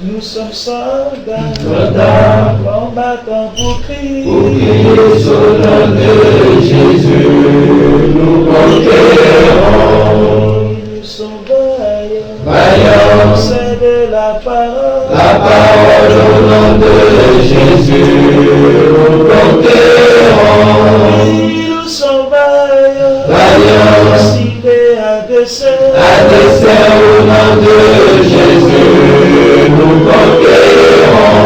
Nous sommes soldats, combattants pour Christ. Pour Christ, au nom de Jésus, nous conquérons. Nous sommes vaillants, Vaillants, c'est de la parole. la parole au nom de Jésus, nous conquérons. Nous sommes vaillants, Vaillants, cités à dessein. à dessein au nom de Jésus, nous conquérons.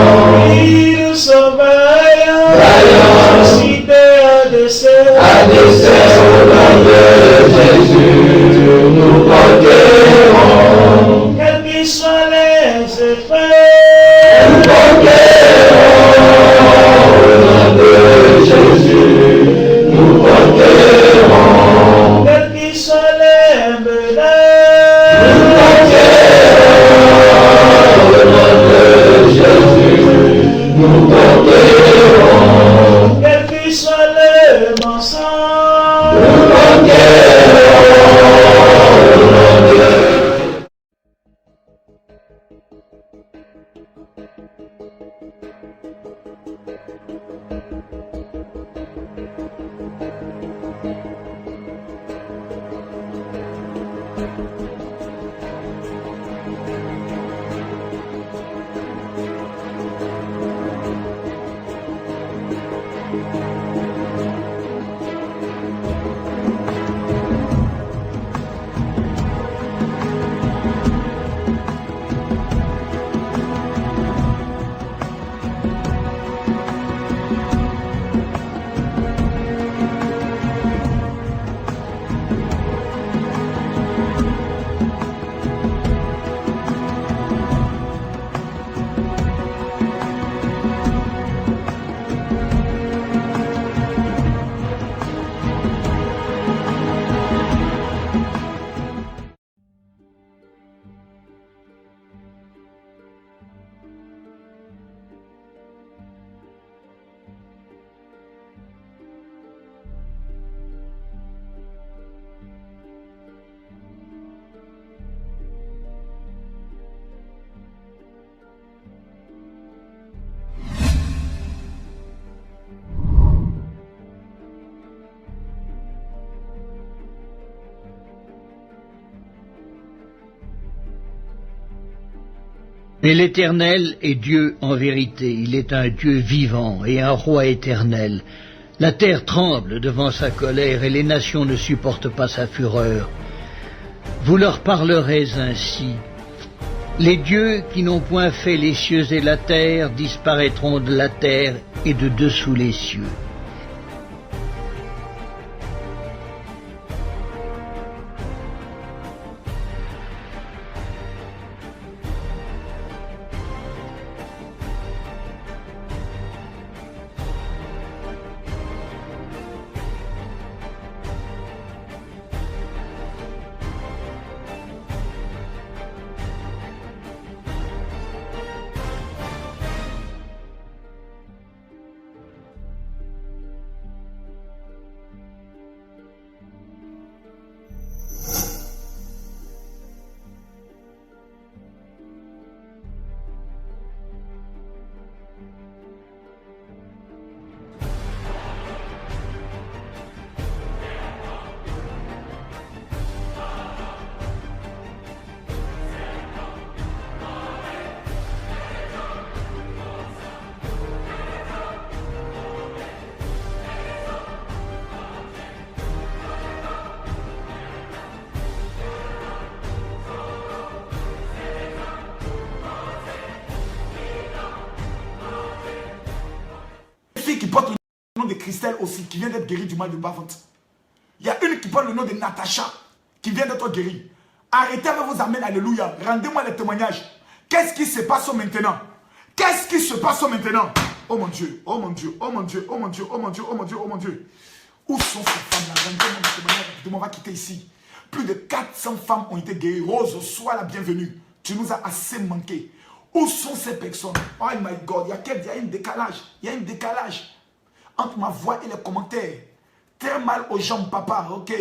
Nous sommes vaillants, Vaillants, cités à dessein. à dessein au nom de Jésus, nous conquérons. Quels qu'ils soient les effets, Nous conquérons au nom de Jésus, nous conquérons. quels qu'ils soient les menaces, Nous conquérons au nom de Jésus, nous conquérons. quels qu'ils soient les mensonges, Nous conquérons au nom de Mais l'Éternel est Dieu en vérité, il est un Dieu vivant et un roi éternel. La terre tremble devant sa colère et les nations ne supportent pas sa fureur. Vous leur parlerez ainsi. Les dieux qui n'ont point fait les cieux et la terre disparaîtront de la terre et de dessous les cieux. Qui porte le nom de Christelle aussi, qui vient d'être guérie du mal de bas-ventre. Il y a une qui porte le nom de Natacha, qui vient d'être guérie. Arrêtez avec vos amens, alléluia. Rendez-moi les témoignages. Qu'est-ce qui se passe maintenant? Qu'est-ce qui se passe maintenant? Oh mon Dieu, oh mon Dieu, oh mon Dieu, oh mon Dieu, oh mon Dieu, oh mon Dieu, oh mon Dieu. Où sont ces femmes-là? Rendez-moi les témoignages, on va quitter ici. Plus de 400 femmes ont été guéries. Rose, sois la bienvenue. Tu nous as assez manqué. Où sont ces personnes? Oh my God, il y a un décalage. Il y a un décalage entre ma voix et les commentaires. Très mal aux jambes, papa. Ok.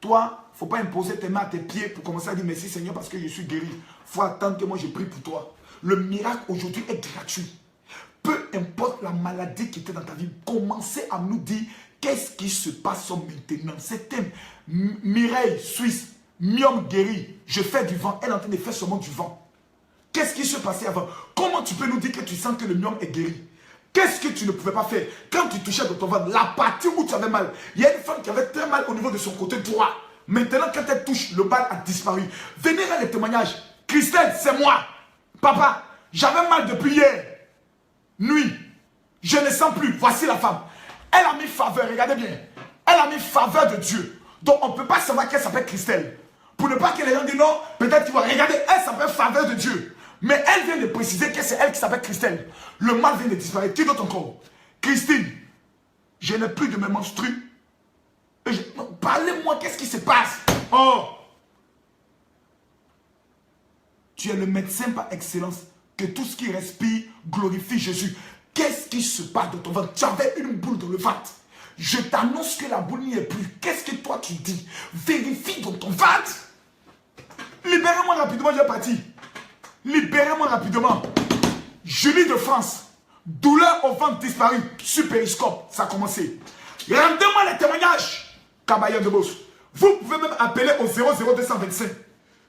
Toi, il ne faut pas imposer tes mains à tes pieds pour commencer à dire merci Seigneur parce que je suis guéri. Il faut attendre que moi je prie pour toi. Le miracle aujourd'hui est gratuit. Peu importe la maladie qui était dans ta vie, commencez à nous dire qu'est-ce qui se passe maintenant. C'était Mireille Suisse, Miom guéri, je fais du vent, elle est en train de faire seulement du vent. Qu'est-ce qui se passait avant? Comment tu peux nous dire que tu sens que le Miom est guéri? Qu'est-ce que tu ne pouvais pas faire quand tu touchais dans ton ventre? La partie où tu avais mal. Il y a une femme qui avait très mal au niveau de son côté droit. Maintenant, quand elle touche, le mal a disparu. Venez à les témoignages. Christelle, c'est moi. Papa, j'avais mal depuis hier. Nuit. Je ne sens plus. Voici la femme. Elle a mis faveur. Regardez bien. Elle a mis faveur de Dieu. Donc, on ne peut pas savoir qu'elle s'appelle Christelle. Pour ne pas que les gens disent non, peut-être qu'ils vont regarder. Elle s'appelle faveur de Dieu. Mais elle vient de préciser que c'est elle qui s'appelle Christelle. Le mal vient de disparaître. Qui d'autre encore? Christine, je n'ai plus de mes menstrues. Parlez-moi, qu'est-ce qui se passe? Oh! Tu es le médecin par excellence. Que tout ce qui respire glorifie Jésus. Qu'est-ce qui se passe dans ton ventre? Tu avais une boule dans le ventre. Je t'annonce que la boule n'y est plus. Qu'est-ce que toi tu dis? Vérifie dans ton ventre. Libérez-moi rapidement, j'ai parti. Libérez-moi rapidement. Julie de France. Douleur au ventre disparue. Sur Périscope. Ça a commencé. Rendez-moi les témoignages. Kabayan de Boss. Vous pouvez même appeler au 00225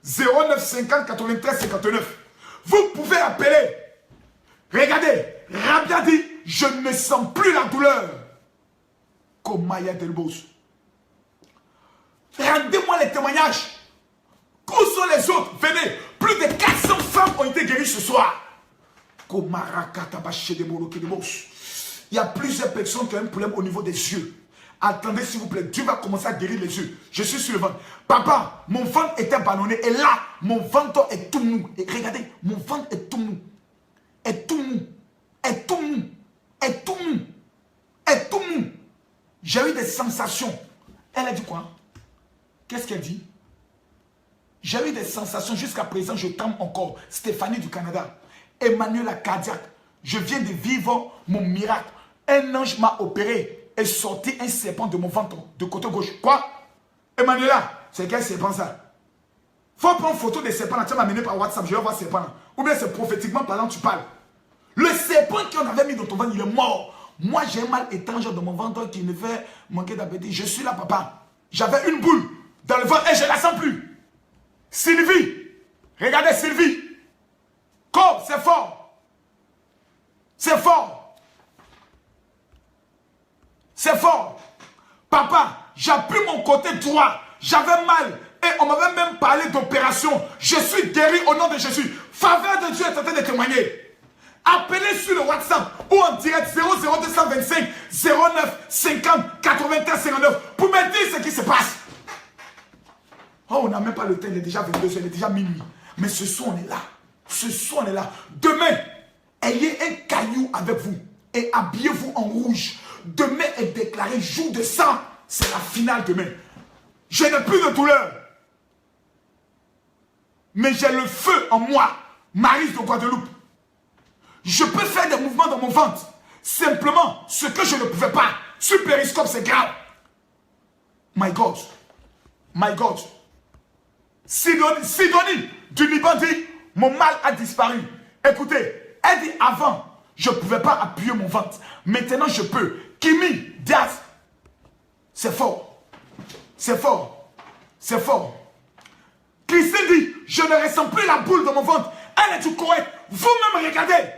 09 50 93 59. Vous pouvez appeler. Regardez. Rabia dit, je ne sens plus la douleur. Komaya del Boss. Rendez-moi les témoignages. Où sont les autres? Venez. Plus de 400 femmes ont été guéries ce soir. Il y a plusieurs personnes qui ont un problème au niveau des yeux. Attendez s'il vous plaît, Dieu va commencer à guérir les yeux. Je suis sur le ventre. Papa, mon ventre était ballonné. Et là, mon ventre est tout mou. Et regardez, mon ventre est tout mou. Est tout mou. Est tout mou. Est tout mou. Est tout mou. J'ai eu des sensations. Elle a dit quoi? Qu'est-ce qu'elle dit? J'ai eu des sensations. Jusqu'à présent, je tremble encore. Stéphanie du Canada. Emmanuel la cardiaque. Je viens de vivre mon miracle. Un ange m'a opéré et sorti un serpent de mon ventre, de côté gauche. Quoi? Emmanuela, c'est quel serpent ça? Faut prendre photo des serpents là. Tu m'as amené par WhatsApp, je vais voir serpent là. Ou bien c'est prophétiquement parlant, tu parles. Le serpent qu'on avait mis dans ton ventre, il est mort. Moi, j'ai un mal étrange dans mon ventre qui me fait manquer d'appétit. Je suis là, papa. J'avais une boule dans le ventre et je ne la sens plus. Sylvie, regardez Sylvie. Comme, c'est fort. C'est fort. C'est fort. Papa, j'appuie mon côté droit. J'avais mal. Et on m'avait même parlé d'opération. Je suis guéri au nom de Jésus. Faveur de Dieu est en train de témoigner. Appelez sur le WhatsApp ou en direct 00225 09 50 93 59 pour me dire ce qui se passe. Oh, on n'a même pas le temps. Il est déjà 22h, il est déjà minuit. Mais ce soir, on est là. Ce soir, on est là. Demain, ayez un caillou avec vous et habillez-vous en rouge. Demain est déclaré jour de sang. C'est la finale demain. Je n'ai plus de douleur. Mais j'ai le feu en moi. Marie de Guadeloupe. Je peux faire des mouvements dans mon ventre. Simplement, ce que je ne pouvais pas. Sur Périscope, c'est grave. My God. My God. Sidonie du Liban dit, mon mal a disparu. Écoutez, elle dit avant, je ne pouvais pas appuyer mon ventre. Maintenant, je peux. Kimi, Diaz, c'est fort. C'est fort. C'est fort. Christine dit, je ne ressens plus la boule dans mon ventre. Elle est du correct. Vous-même, regardez.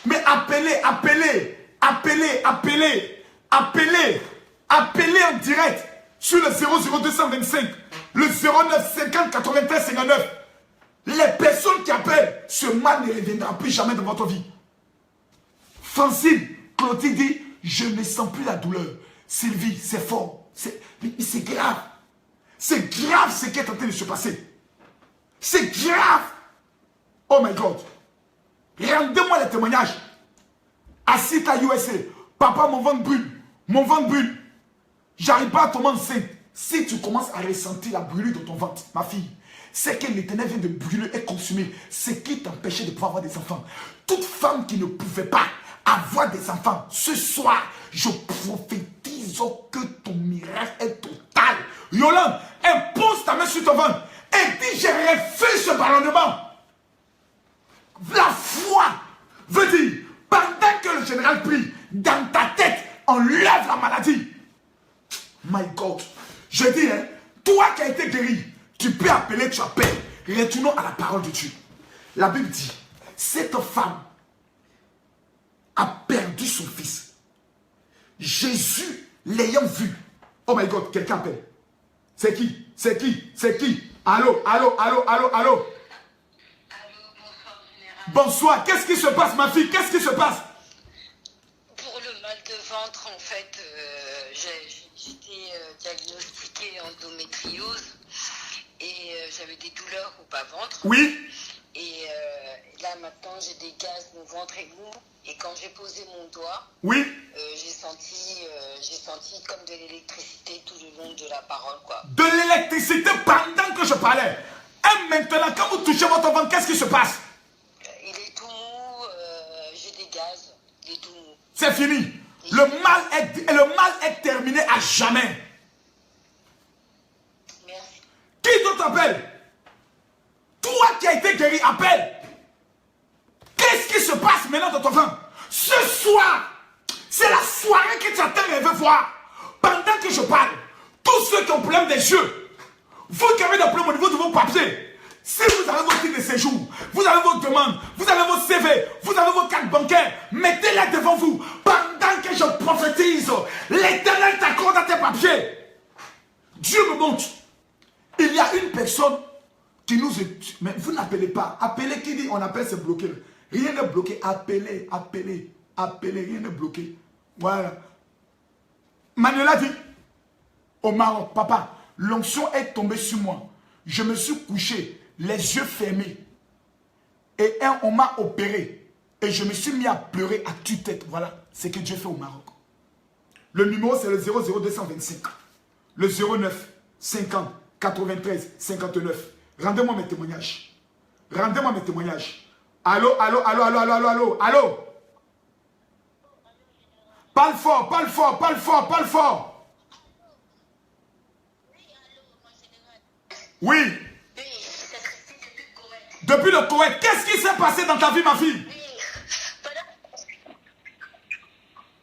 Mais appelez, appelez, appelez, appelez, appelez, appelez en direct sur le 00225, le 09 50 93 59. Les personnes qui appellent, ce mal ne reviendra plus jamais dans votre vie. Francine, Clotilde dit, je ne sens plus la douleur. Sylvie, c'est fort. C'est grave. C'est grave ce qui est en train de se passer. C'est grave. Oh my God. Rendez-moi les témoignages. Asita USA. Papa, mon ventre brûle. Mon ventre brûle. J'arrive pas à tomber enceinte. Si tu commences à ressentir la brûlure dans ton ventre, ma fille, c'est que l'Éternel vient de brûler et consumer ce qui t'empêchait de pouvoir avoir des enfants. Toute femme qui ne pouvait pas avoir des enfants, ce soir, je prophétise disent que ton miracle est total. Yolande, impose ta main sur ton ventre et dis, je refuse ce ballonnement. La foi veut dire, pendant que le général prie, dans ta tête, enlève la maladie. My God. Je dis, hein, toi qui as été guéri, tu peux appeler, tu appelles. Retournons à la parole de Dieu. La Bible dit, cette femme a perdu son fils. Jésus, l'ayant vu. Oh my God, quelqu'un appelle. C'est qui? C'est qui? C'est qui? Allô, allô, allô, allô, allô. Bonsoir, général. Bonsoir, qu'est-ce qui se passe, ma fille? Qu'est-ce qui se passe? Pour le mal de ventre, en fait, j'étais diagnostiquée endométriose et j'avais des douleurs au bas-ventre. Oui. Et là, maintenant, j'ai des gaz, mon ventre est mou. Et quand j'ai posé mon doigt, Oui. j'ai senti comme de l'électricité tout le long de la parole, quoi. De l'électricité pendant que je parlais. Et maintenant, quand vous touchez votre ventre, qu'est-ce qui se passe? Il est tout mou, j'ai des gaz, il est tout mou. C'est fini. Le mal est terminé à jamais. Merci. Qui d'autre appelle? Toi qui as été guéri, appelle. Qu'est-ce qui se passe maintenant dans ton ventre? Ce soir, c'est la soirée que tu attends et veux voir. Pendant que je parle, tous ceux qui ont problème des yeux, vous qui avez des problèmes au niveau de vos papiers, si vous avez vos titres de séjour, vous avez vos demandes, vous avez vos CV, vous avez vos cartes bancaires, mettez-les devant vous. Pendant que je prophétise, l'Éternel t'accorde à tes papiers. Dieu me montre. Il y a une personne qui nous... Mais vous n'appelez pas. Appelez qui dit on appelle, c'est bloqué. Rien n'est bloqué. Appelez, appelez, appelez. Rien n'est bloqué. Voilà. Manuela dit au Maroc, papa, l'onction est tombée sur moi. Je me suis couché, les yeux fermés. Et on m'a opéré. Et je me suis mis à pleurer à tue-tête. Voilà ce que Dieu fait au Maroc. Le numéro, c'est le 00225. Le 09 50 93 59. Rendez-moi mes témoignages. Rendez-moi mes témoignages. Allô, allô, allô, allô, allô, allô, allô, allô. Parle fort, parle fort, parle fort, parle fort. Oui. Oui, c'est Christine depuis le Koweït. Depuis le Koweït, qu'est-ce qui s'est passé dans ta vie, ma fille?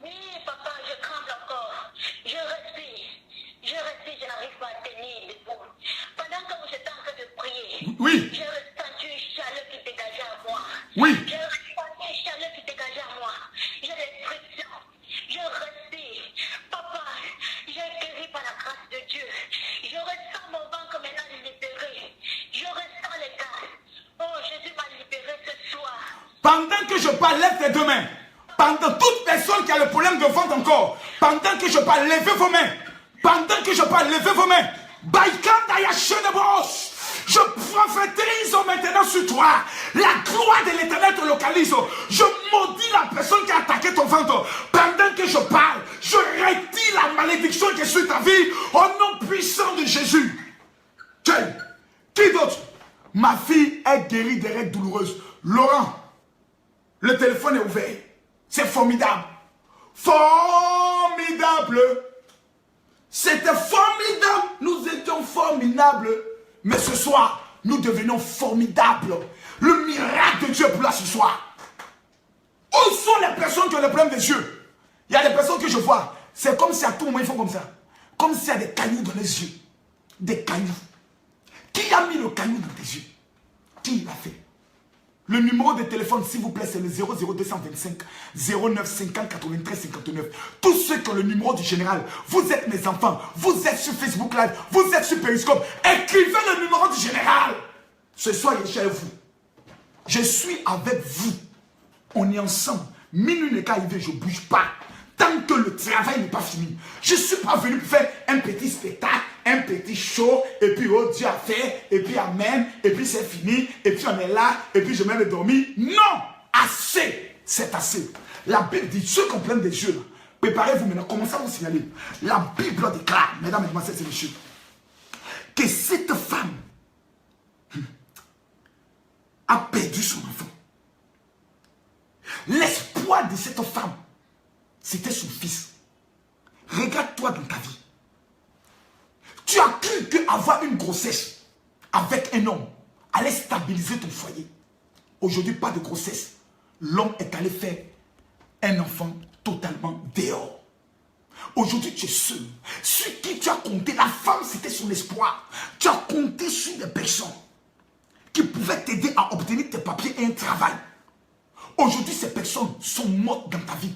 Oui, papa, je tremble encore. Je respire, je n'arrive pas à tenir debout. Pendant que j'étais en train de prier, Oui. j'ai ressenti une chaleur qui dégageait à moi. Oui. J'ai ressenti une chaleur qui dégageait à moi. J'ai des frictions, je respire. Papa, j'ai guéri par la grâce de Dieu. Je ressens mon ventre maintenant libéré. Je ressens les gaz. Oh, Jésus m'a libéré ce soir. Pendant que je parle, lève tes deux mains. Pendant toute personne qui a le problème de ventre encore, pendant que je parle, levez vos mains. Pendant que je parle, levez vos mains. Je prophétise maintenant sur toi. La gloire de l'Éternel te localise. Je maudis la personne qui a attaqué ton ventre. Pendant que je parle, je retire la malédiction qui est sur ta vie au nom puissant de Jésus. Qui d'autre? Ma fille est guérie des règles douloureuses. Laurent, le téléphone est ouvert. C'est formidable. Formidable. C'était formidable. Nous étions formidables. Mais ce soir, nous devenons formidables. Le miracle de Dieu est pour là ce soir. Où sont les personnes qui ont le problème des yeux? Il y a des personnes que je vois. C'est comme si à tout moment ils font comme ça. Comme s'il y a des cailloux dans les yeux. Des cailloux. Qui a mis le caillou dans tes yeux? Qui l'a fait? Le numéro de téléphone, s'il vous plaît, c'est le 00225 09 50 93 59. Tous ceux qui ont le numéro du général, vous êtes mes enfants, vous êtes sur Facebook Live, vous êtes sur Periscope, écrivez le numéro du général. Ce soir, je suis avec vous. Je suis avec vous. On est ensemble. Minuit n'est qu'à arriver, je ne bouge pas. Tant que le travail n'est pas fini. Je ne suis pas venu pour faire un petit spectacle, un petit show, et puis oh Dieu a fait, et puis amen, et puis c'est fini, et puis on est là, et puis je vais me dormir. Non! Assez! C'est assez. La Bible dit, ceux qui ont plein des yeux, là, préparez-vous maintenant, commencez à vous signaler. La Bible déclare, mesdames, mesdemoiselles et messieurs, que cette femme a perdu son enfant. L'espoir de cette femme, c'était son fils. Regarde-toi dans ta vie. Tu as cru qu'avoir une grossesse avec un homme allait stabiliser ton foyer. Aujourd'hui, pas de grossesse. L'homme est allé faire un enfant totalement dehors. Aujourd'hui, tu es seul. Sur qui tu as compté, la femme, c'était son espoir. Tu as compté sur des personnes qui pouvaient t'aider à obtenir tes papiers et un travail. Aujourd'hui, ces personnes sont mortes dans ta vie.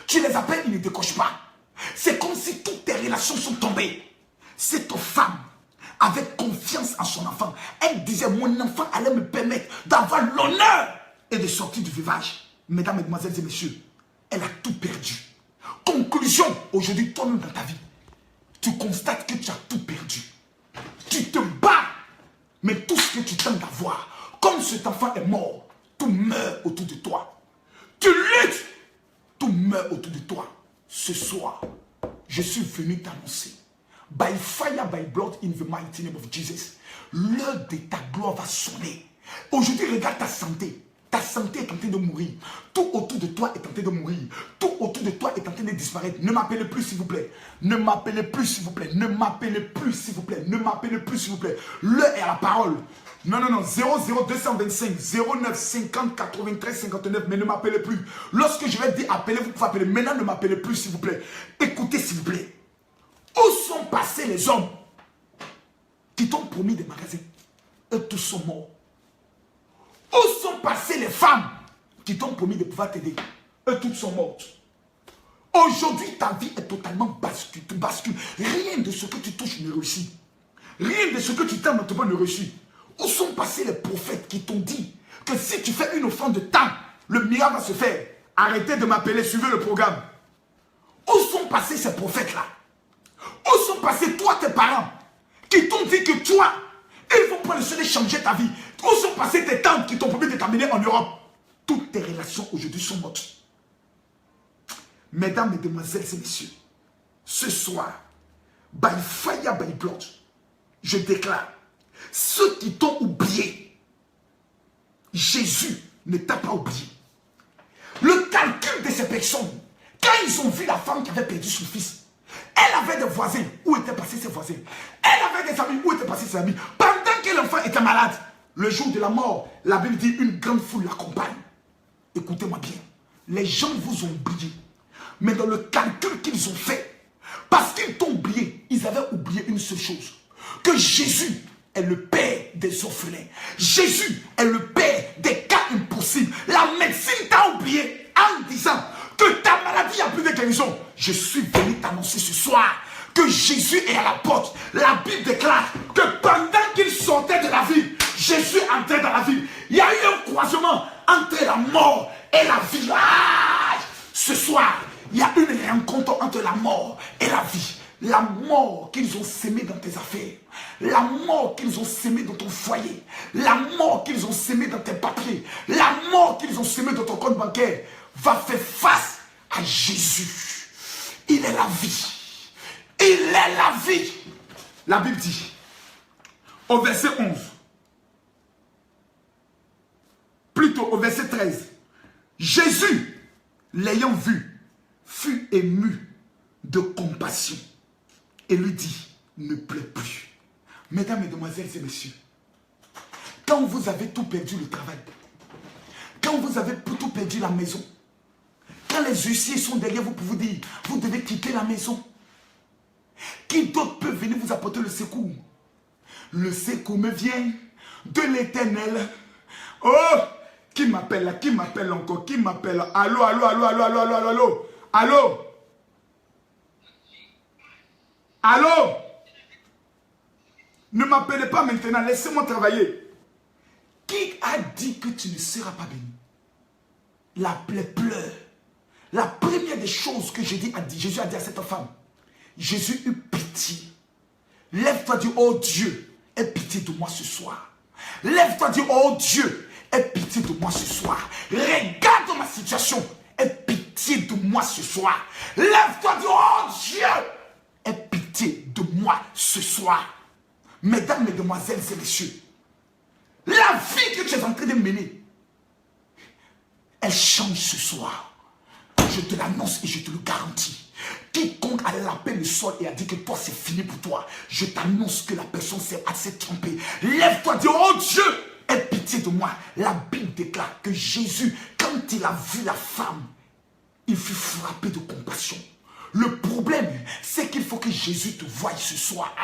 Tu les appelles, ils ne décochent pas. C'est comme si toutes tes relations sont tombées. Cette femme avait confiance en son enfant. Elle disait, mon enfant allait me permettre d'avoir l'honneur et de sortir du vivage. Mesdames, mesdemoiselles et messieurs, elle a tout perdu. Conclusion, aujourd'hui, toi-même dans ta vie, tu constates que tu as tout perdu. Tu te bats, mais tout ce que tu tentes d'avoir, comme cet enfant est mort, tout meurt autour de toi. Tu luttes, tout meurt autour de toi. Ce soir, je suis venu t'annoncer, by fire, by blood, in the mighty name of Jesus, l'heure de ta gloire va sonner. Aujourd'hui, regarde ta santé. Ta santé est en train de mourir. Tout autour de toi est en train de mourir. Tout autour de toi est en train de disparaître. Ne m'appelez plus, s'il vous plaît. Ne m'appelez plus, s'il vous plaît. Ne m'appelez plus, s'il vous plaît. Ne m'appelez plus, s'il vous plaît. L'heure est à la parole. Non, non, non. 00225 09 50 93 59. Mais ne m'appelez plus. Lorsque je vais dire appelez, vous pouvez appeler. Maintenant, ne m'appelez plus, s'il vous plaît. Écoutez, s'il vous plaît. Où sont passés les hommes qui t'ont promis des magasins? Eux tous sont morts. Où sont passées les femmes qui t'ont promis de pouvoir t'aider? Eux toutes sont mortes. Aujourd'hui, ta vie est totalement bascule. Rien de ce que tu touches ne réussit. Rien de ce que tu tentes ne réussit. Où sont passés les prophètes qui t'ont dit que si tu fais une offrande de temps, le miracle va se faire? Arrêtez de m'appeler, suivez le programme. Où sont passés ces prophètes-là? Où sont passés toi, tes parents, qui t'ont dit que toi, ils vont prendre le soin de changer ta vie? Où sont passées tes tantes qui t'ont promis de t'amener en Europe? Toutes tes relations aujourd'hui sont mortes. Mesdames, mesdemoiselles et messieurs, ce soir, by fire, by blood, je déclare, ceux qui t'ont oublié, Jésus ne t'a pas oublié. Le calcul de ces personnes, quand ils ont vu la femme qui avait perdu son fils, elle avait des voisins. Où étaient passés ses voisins? Elle avait des amis. Où étaient passés ses amis? Pendant que l'enfant était malade, le jour de la mort, la Bible dit une grande foule l'accompagne. Écoutez-moi bien. Les gens vous ont oublié. Mais dans le calcul qu'ils ont fait, parce qu'ils t'ont oublié, ils avaient oublié une seule chose. Que Jésus est le père des orphelins. Jésus est le père des cas impossibles. La médecine t'a oublié en disant que ta maladie a plus de guérison. Je suis venu t'annoncer ce soir que Jésus est à la porte. La Bible déclare que pendant qu'il sortait de la ville, Jésus entrait dans la ville. Il y a eu un croisement entre la mort et la vie. Ah! Ce soir, il y a une rencontre entre la mort et la vie. La mort qu'ils ont sémée dans tes affaires, la mort qu'ils ont sémée dans ton foyer, la mort qu'ils ont sémée dans tes papiers, la mort qu'ils ont sémée dans ton compte bancaire, va faire face à Jésus. Il est la vie. Il est la vie. La Bible dit, au verset 11, plutôt au verset 13, Jésus, l'ayant vu, fut ému de compassion et lui dit, ne pleure plus. Mesdames, mesdemoiselles et messieurs, quand vous avez tout perdu le travail, quand vous avez tout perdu la maison, quand les huissiers sont derrière vous pour vous dire, vous devez quitter la maison, qui d'autre peut venir vous apporter le secours? Le secours me vient de l'Éternel. Oh, qui m'appelle là? Qui m'appelle encore? Qui m'appelle? Allô, allô, allô, allô, allô, allô, allô, allô, allô. Ne m'appelez pas maintenant, laissez-moi travailler. Qui a dit que tu ne seras pas béni? La plaie pleure. La première des choses que Jésus a dit à cette femme, Jésus eut pitié. Lève-toi, dis, oh Dieu, aie pitié de moi ce soir. Lève-toi, dis, oh Dieu, aie pitié de moi ce soir. Regarde ma situation, aie pitié de moi ce soir. Lève-toi, dis, oh Dieu, aie pitié de moi ce soir. Mesdames, mesdemoiselles et messieurs, la vie que tu es en train de mener, elle change ce soir. Je te l'annonce et je te le garantis. quiconque a lapé le sol et a dit que toi c'est fini pour toi, je t'annonce que la personne s'est assez trompée. Lève-toi, dis oh Dieu, aie pitié de moi. La Bible déclare que Jésus, quand il a vu la femme, il fut frappé de compassion. Le problème, c'est qu'il faut que Jésus te voie ce soir.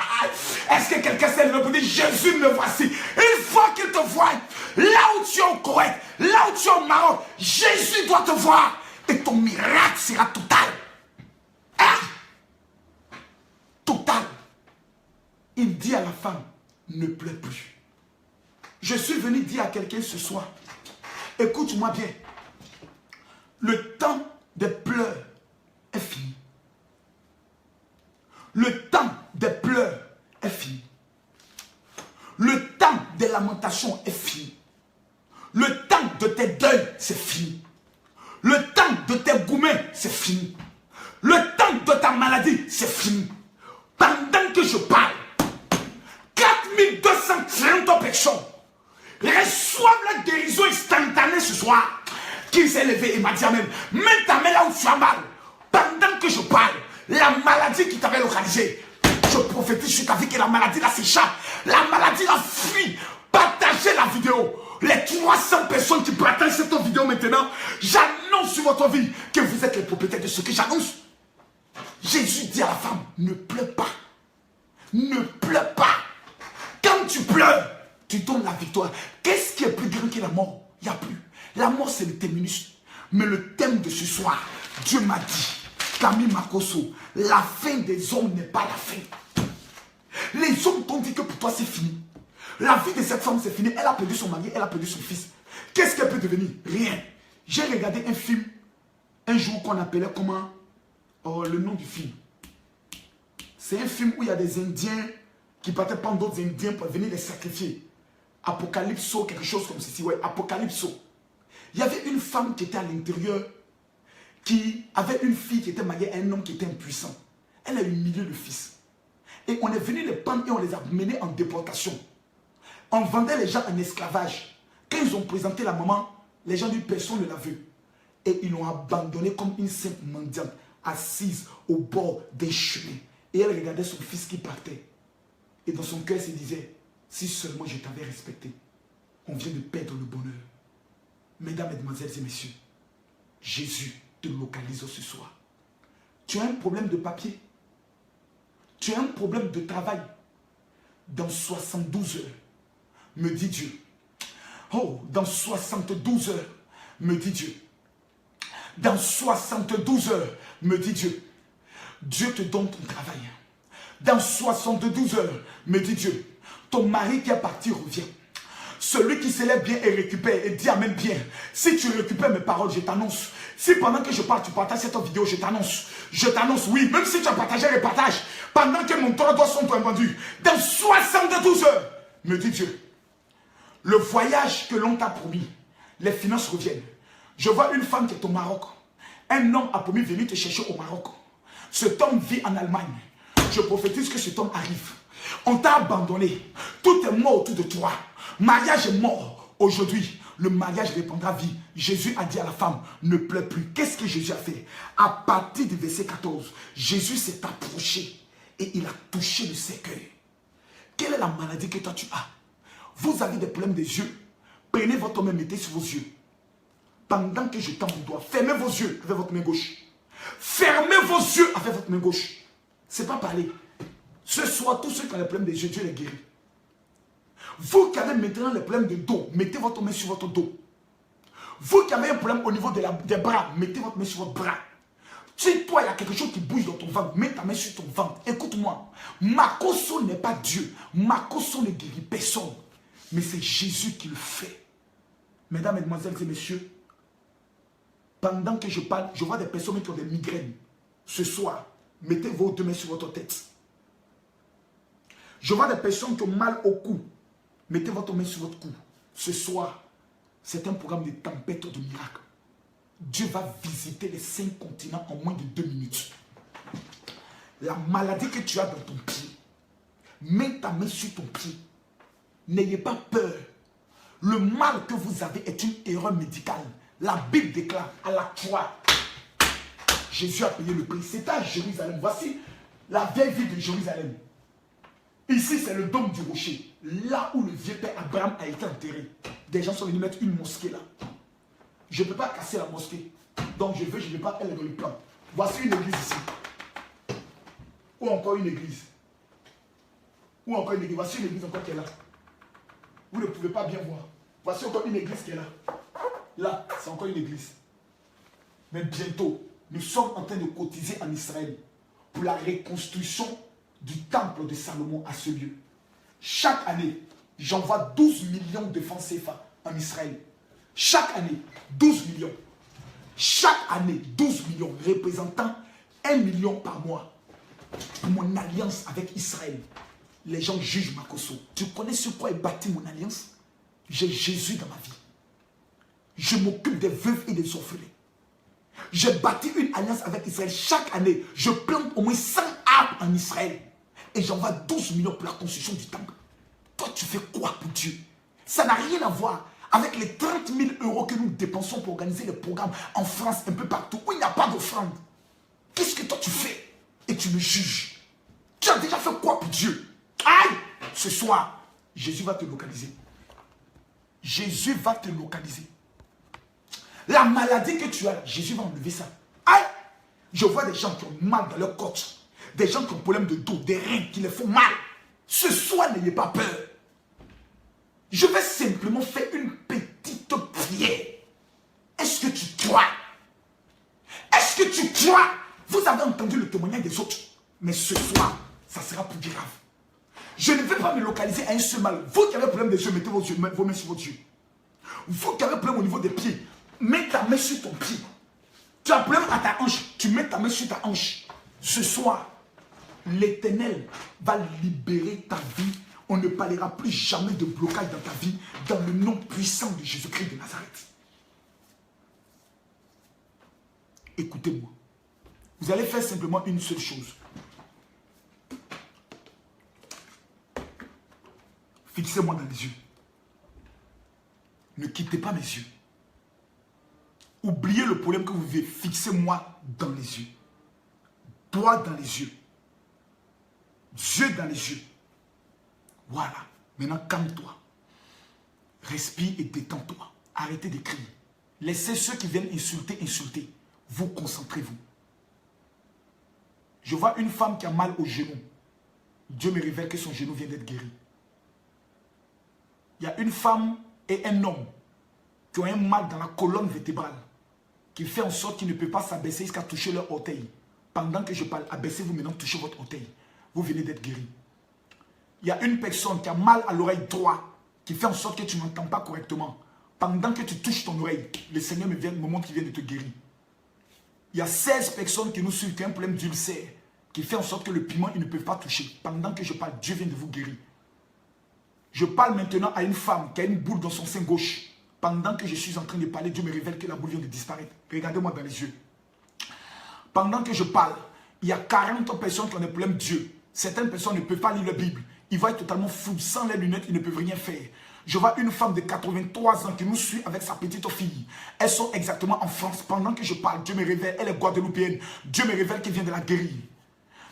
Est-ce que quelqu'un s'est levé pour dire Jésus me voici? Il faut qu'il te voie. Là où tu es au Koweït, là où tu es au Maroc, Jésus doit te voir. Et ton miracle sera total. Total. Il dit à la femme, ne pleure plus. Je suis venu dire à quelqu'un ce soir, écoute-moi bien. Le temps des pleurs est fini. Le temps des pleurs est fini. Le temps des lamentations est fini. Le temps de tes deuils, c'est fini. Le temps de tes gourmets, c'est fini. Le temps de ta maladie, c'est fini. Pendant que je parle, 4230 personnes reçoivent la guérison instantanée ce soir. Qui s'est levé et m'a dit amen. Mets ta main là où tu as mal. Pendant que je parle, la maladie qui t'avait localisé, je prophétise sur ta vie que la maladie là s'échappe. La maladie là fuit. Partagez la vidéo. Les 300 personnes qui partagent cette vidéo maintenant, j'annonce sur votre vie que vous êtes les propriétaires de ce que j'annonce. Jésus dit à la femme, ne pleure pas. Ne pleure pas. Quand tu pleures, tu donnes la victoire. Qu'est-ce qui est plus grand que la mort? Il n'y a plus. La mort, c'est le terminus. Mais le thème de ce soir, Dieu m'a dit, Camille Makoso, la fin des hommes n'est pas la fin. Les hommes t'ont dit que pour toi, c'est fini. La vie de cette femme, c'est fini. Elle a perdu son mari, elle a perdu son fils. Qu'est-ce qu'elle peut devenir? Rien. J'ai regardé un film, un jour qu'on appelait comment? Oh, le nom du film. C'est un film où il y a des Indiens qui partaient prendre d'autres Indiens pour venir les sacrifier. Apocalypso, quelque chose comme ceci. Ouais, Apocalypso. Il y avait une femme qui était à l'intérieur, qui avait une fille qui était mariée à un homme qui était impuissant. Elle a humilié le fils. Et on est venu les prendre et on les a menés en déportation. On vendait les gens en esclavage. Quand ils ont présenté la maman, les gens disent personne ne l'a vu. Et ils l'ont abandonnée comme une simple mendiante, assise au bord des chemins. Et elle regardait son fils qui partait. Et dans son cœur, elle se disait, si seulement je t'avais respecté, on vient de perdre le bonheur. Mesdames, mesdemoiselles et messieurs, Jésus te localise ce soir. Tu as un problème de papier. Tu as un problème de travail. Dans 72 heures, me dit Dieu. Oh, dans 72 heures, me dit Dieu. Dans 72 heures, me dit Dieu. Dieu te donne ton travail. Dans 72 heures, me dit Dieu. Ton mari qui est parti revient. Celui qui se lève bien et récupère et dit amen bien. Si tu récupères mes paroles, je t'annonce. Si pendant que je parle, tu partages cette vidéo, je t'annonce. Je t'annonce, oui. Même si tu as partagé les partages, pendant que mon droit sont vendu. Dans 72 heures, me dit Dieu. Le voyage que l'on t'a promis, les finances reviennent. Je vois une femme qui est au Maroc. Un homme a promis de venir te chercher au Maroc. Cet homme vit en Allemagne. Je prophétise que cet homme arrive. On t'a abandonné. Tout est mort autour de toi. Mariage est mort. Aujourd'hui, le mariage répondra vie. Jésus a dit à la femme, ne pleure plus. Qu'est-ce que Jésus a fait? À partir du verset 14, Jésus s'est approché et il a touché le cercueil. Quelle est la maladie que toi tu as? Vous avez des problèmes des yeux. Prenez votre main, mettez sur vos yeux. Pendant que je tends mon doigt, fermez vos yeux avec votre main gauche. Fermez vos yeux avec votre main gauche. C'est pas parler. Ce soir, tous ceux qui ont des problèmes des yeux, Dieu les guérit. Vous qui avez maintenant les problèmes de dos, mettez votre main sur votre dos. Vous qui avez un problème au niveau des bras, mettez votre main sur votre bras. Si toi, il y a quelque chose qui bouge dans ton ventre, mets ta main sur ton ventre. Écoute-moi, Makoso n'est pas Dieu. Makoso ne guérit personne. Mais c'est Jésus qui le fait. Mesdames, mesdemoiselles et messieurs, pendant que je parle, je vois des personnes qui ont des migraines. Ce soir, mettez vos deux mains sur votre tête. Je vois des personnes qui ont mal au cou. Mettez votre main sur votre cou. Ce soir, c'est un programme de tempête de miracles. Dieu va visiter les 5 continents en moins de 2 minutes. La maladie que tu as dans ton pied, mets ta main sur ton pied. N'ayez pas peur. Le mal que vous avez est une erreur médicale. La Bible déclare à la croix, Jésus a payé le prix. C'est à Jérusalem. Voici la vieille ville de Jérusalem. Ici, c'est le dôme du rocher. Là où le vieux père Abraham a été enterré. Des gens sont venus mettre une mosquée là. Je ne peux pas casser la mosquée. Donc je ne vais pas, elle est dans le plan. Voici une église ici. Ou encore une église. Ou encore une église. Voici une église encore qui est là. Vous ne pouvez pas bien voir. Voici encore une église qui est là. Là, c'est encore une église. Mais bientôt, nous sommes en train de cotiser en Israël pour la reconstruction du temple de Salomon à ce lieu. Chaque année, j'envoie 12 millions de francs CFA en Israël. Chaque année, 12 millions. Chaque année, 12 millions, représentant 1 million par mois. Pour mon alliance avec Israël. Les gens jugent ma cause. Tu connais sur quoi est bâti mon alliance? J'ai Jésus dans ma vie. Je m'occupe des veuves et des orphelins. J'ai bâti une alliance avec Israël. Chaque année, je plante au moins 100 arbres en Israël. Et j'envoie 12 millions pour la construction du temple. Toi, tu fais quoi pour Dieu? Ça n'a rien à voir avec les 30 000 euros que nous dépensons pour organiser les programmes en France, un peu partout, où il n'y a pas d'offrande. Qu'est-ce que toi tu fais? Et tu me juges. Tu as déjà fait quoi pour Dieu? Aïe! Ce soir, Jésus va te localiser. Jésus va te localiser. La maladie que tu as, Jésus va enlever ça. Aïe! Je vois des gens qui ont mal dans leur côte. Des gens qui ont problème de dos, des reins qui les font mal. Ce soir, n'ayez pas peur. Je vais simplement faire une petite prière. Est-ce que tu crois? Est-ce que tu crois? Vous avez entendu le témoignage des autres. Mais ce soir, ça sera plus grave. Je ne vais pas me localiser à un seul mal. Vous qui avez problème des yeux, mettez vos mains sur vos yeux. Vous qui avez problème au niveau des pieds, mets ta main sur ton pied. Tu as problème à ta hanche, tu mets ta main sur ta hanche. Ce soir, l'Éternel va libérer ta vie. On ne parlera plus jamais de blocage dans ta vie, dans le nom puissant de Jésus-Christ de Nazareth. Écoutez-moi. Vous allez faire simplement une seule chose. Fixez-moi dans les yeux. Ne quittez pas mes yeux. Oubliez le problème que vous vivez. Fixez-moi dans les yeux. Toi dans les yeux. Dieu dans les yeux. Voilà. Maintenant, calme-toi. Respire et détends-toi. Arrêtez de crier. Laissez ceux qui viennent insulter, insulter. Vous concentrez-vous. Je vois une femme qui a mal au genou. Dieu me révèle que son genou vient d'être guéri. Il y a une femme et un homme qui ont un mal dans la colonne vertébrale qui fait en sorte qu'ils ne peuvent pas s'abaisser jusqu'à toucher leur orteil. Pendant que je parle, abaissez-vous maintenant, touchez votre orteil. Vous venez d'être guéri. Il y a une personne qui a mal à l'oreille droite qui fait en sorte que tu n'entends pas correctement. Pendant que tu touches ton oreille, le Seigneur me montre qu'il vient de te guérir. Il y a 16 personnes qui nous suivent qui ont un problème d'ulcère qui fait en sorte que le piment, ils ne peuvent pas toucher. Pendant que je parle, Dieu vient de vous guérir. Je parle maintenant à une femme qui a une boule dans son sein gauche. Pendant que je suis en train de parler, Dieu me révèle que la boule vient de disparaître. Regardez-moi dans les yeux. Pendant que je parle, il y a 40 personnes qui ont des problèmes Dieu. Certaines personnes ne peuvent pas lire la Bible. Ils vont être totalement fous. Sans les lunettes, ils ne peuvent rien faire. Je vois une femme de 83 ans qui nous suit avec sa petite fille. Elles sont exactement en France. Pendant que je parle, Dieu me révèle, elle est guadeloupéenne. Dieu me révèle qu'elle vient de la guérir.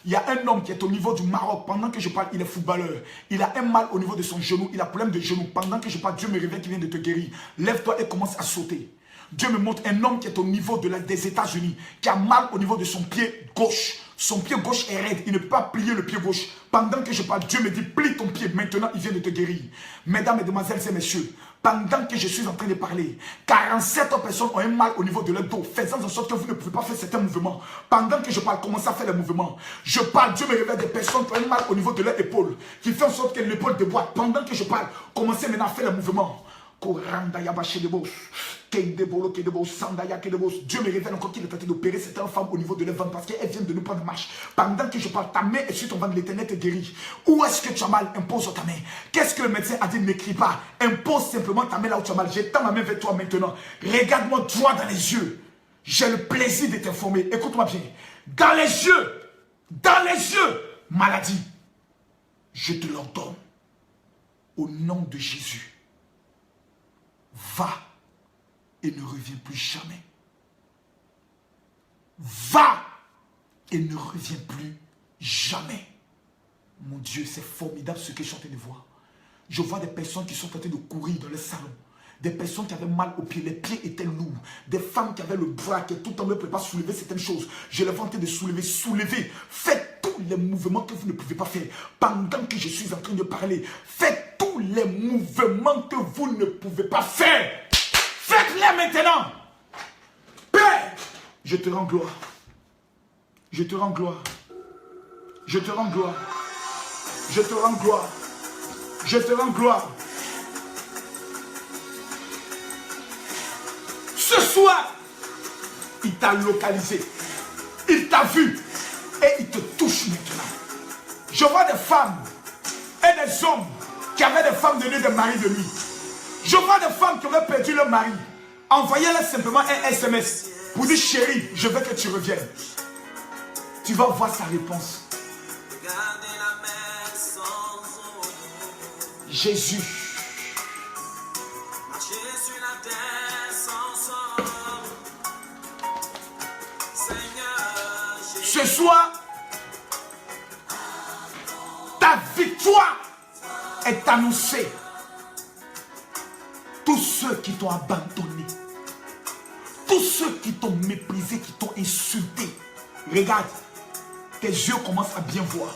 Il y a un homme qui est au niveau du Maroc. Pendant que je parle, il est footballeur. Il a un mal au niveau de son genou. Il a un problème de genou. Pendant que je parle, Dieu me révèle qu'il vient de te guérir. Lève-toi et commence à sauter. Dieu me montre un homme qui est au niveau des États-Unis, qui a mal au niveau de son pied gauche. Son pied gauche est raide. Il ne peut pas plier le pied gauche. Pendant que je parle, Dieu me dit, plie ton pied. Maintenant, il vient de te guérir. Mesdames, Mesdemoiselles et Messieurs, pendant que je suis en train de parler, 47 personnes ont un mal au niveau de leur dos, faisant en sorte que vous ne pouvez pas faire certains mouvements. Pendant que je parle, commencez à faire les mouvements. Je parle, Dieu me révèle des personnes qui ont un mal au niveau de leur épaule, qui fait en sorte que l'épaule déboîte. Pendant que je parle, commencez maintenant à faire les mouvements. Dieu me révèle encore qu'il est en train d'opérer cette femme au niveau de leur ventre parce qu'elle vient de nous prendre marche. Pendant que je parle, ta main est sur ton ventre, l'Éternel te guérit. Où est-ce que tu as mal? Impose ta main. Qu'est-ce que le médecin a dit? N'écris pas. Impose simplement ta main là où tu as mal. J'étends ma main vers toi maintenant. Regarde-moi droit dans les yeux. J'ai le plaisir de t'informer. Écoute-moi bien. Dans les yeux, maladie, je te l'ordonne. Au nom de Jésus. Va et ne reviens plus jamais. va et ne reviens plus jamais. Mon Dieu, c'est formidable ce que je suis en train de voir. Je vois des personnes qui sont en train de courir dans le salon. Des personnes qui avaient mal aux pieds, les pieds étaient lourds. Des femmes qui avaient le bras, qui tout le temps ne pouvaient pas soulever certaines choses. Je les vois en train de soulever. Faites tous les mouvements que vous ne pouvez pas faire. Pendant que je suis en train de parler, faites tous les mouvements que vous ne pouvez pas faire. Faites-les maintenant. Père, je te rends gloire. Je te rends gloire. Je te rends gloire. Je te rends gloire. Je te rends gloire. Ce soir, il t'a localisé. Il t'a vu. Et il te touche maintenant. Je vois des femmes et des hommes qui avaient des femmes données des maris de nuit. Je vois des femmes qui avaient perdu leur mari. Envoyez-leur simplement un SMS pour dire chérie, je veux que tu reviennes. Tu vas voir sa réponse. Jésus. Ce soir, ta victoire est annoncée. Tous ceux qui t'ont abandonné, tous ceux qui t'ont méprisé, qui t'ont insulté, regarde, tes yeux commencent à bien voir.